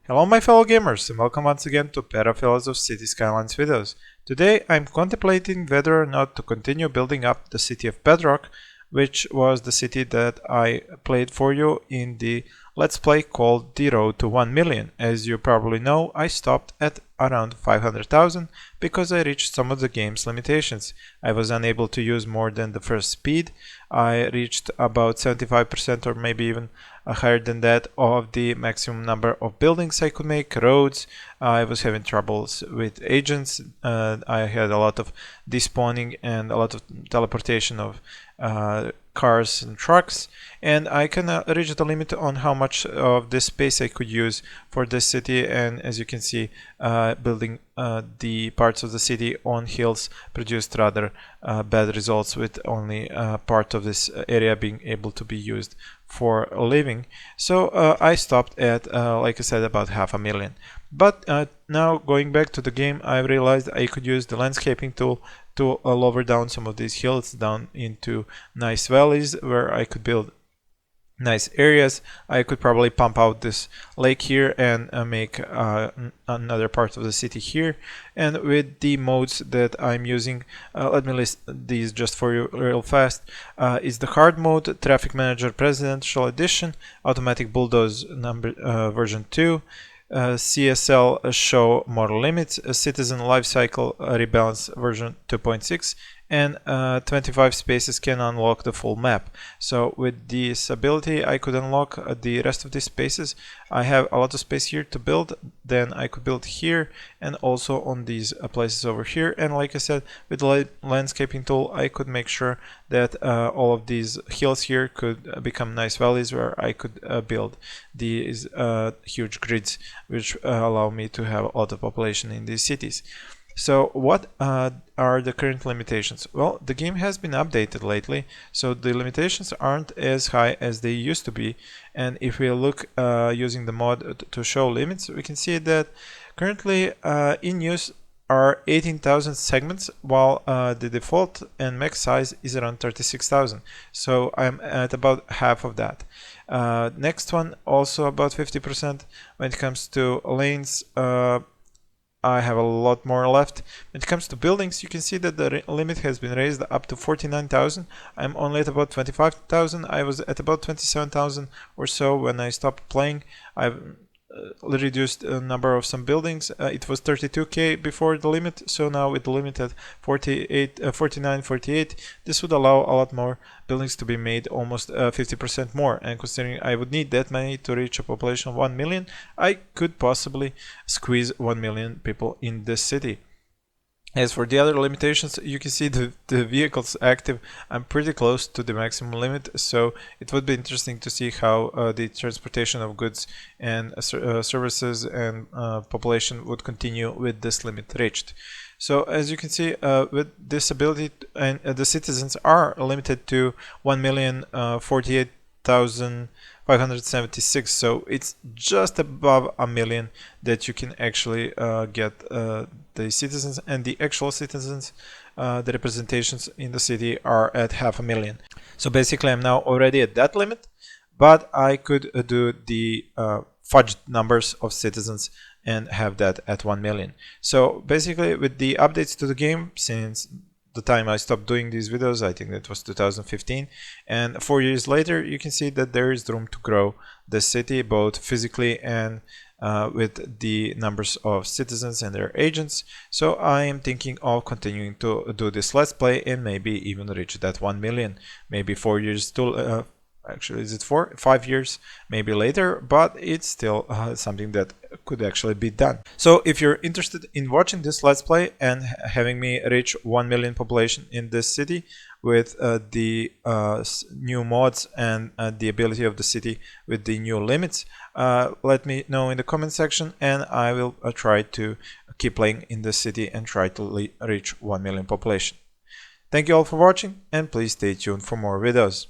Hello my fellow gamers and welcome once again to perafilozof Cities Skylines videos. Today I'm contemplating whether or not to continue building up the city of Bedrock, which was the city that I played for you in the Let's Play called The Road to 1 Million. As you probably know, I stopped at around 500,000 because I reached some of the game's limitations. I was unable to use more than the first speed. I reached about 75% or maybe even higher than that of the maximum number of buildings I could make, roads. I was having troubles with agents. I had a lot of despawning and a lot of teleportation of cars and trucks, and I can reach the limit on how much of this space I could use for this city. And as you can see, building the parts of the city on hills produced rather bad results, with only part of this area being able to be used for living. So I stopped at like I said, about 500,000. But now going back to the game, I realized I could use the landscaping tool to lower down some of these hills down into nice valleys where I could build nice areas. I could probably pump out this lake here and make another part of the city here. And with the modes that I'm using, let me list these just for you real fast. Is the hard mode, Traffic Manager Presidential Edition, Automatic Bulldoze version 2, CSL Show Model Limits, Citizen Lifecycle Rebalance version 2.6, and 25 spaces can unlock the full map. So with this ability I could unlock the rest of these spaces. I have a lot of space here to build, then I could build here and also on these places over here. And like I said, with the landscaping tool I could make sure that all of these hills here could become nice valleys where I could build these huge grids, which allow me to have a lot of population in these cities. So what are the current limitations? Well, the game has been updated lately, so the limitations aren't as high as they used to be. And if we look using the mod to show limits, we can see that currently in use are 18,000 segments, while the default and max size is around 36,000. So I'm at about half of that. Next one, also about 50%. When it comes to lanes, I have a lot more left. When it comes to buildings, you can see that the limit has been raised up to 49,000. I'm only at about 25,000. I was at about 27,000 or so when I stopped playing. I've reduced the number of some buildings. It was 32k before the limit, so now with the limit at 49, 48, this would allow a lot more buildings to be made, almost 50% more. And considering I would need that many to reach a population of 1 million, I could possibly squeeze 1 million people in this city. As for the other limitations, you can see the vehicles active. I'm pretty close to the maximum limit, so it would be interesting to see how the transportation of goods and services and population would continue with this limit reached. So as you can see, with this ability, and the citizens are limited to 1,048,576, so it's just above a million that you can actually get the citizens, and the actual citizens, the representations in the city are at 500,000. So basically I'm now already at that limit, but I could do the fudged numbers of citizens and have that at 1 million. So basically with the updates to the game, since the time I stopped doing these videos, I think that was 2015, and 4 years later, you can see that there is room to grow the city, both physically and with the numbers of citizens and their agents. So I am thinking of continuing to do this Let's Play and maybe even reach that 1 million, maybe 4 years to actually, is it 5 years maybe later, but it's still something that could actually be done. So if you're interested in watching this Let's Play and having me reach 1 million population in this city with the new mods and the ability of the city with the new limits, let me know in the comment section, and I will try to keep playing in this city and try to reach 1 million population. Thank you all for watching, and please stay tuned for more videos.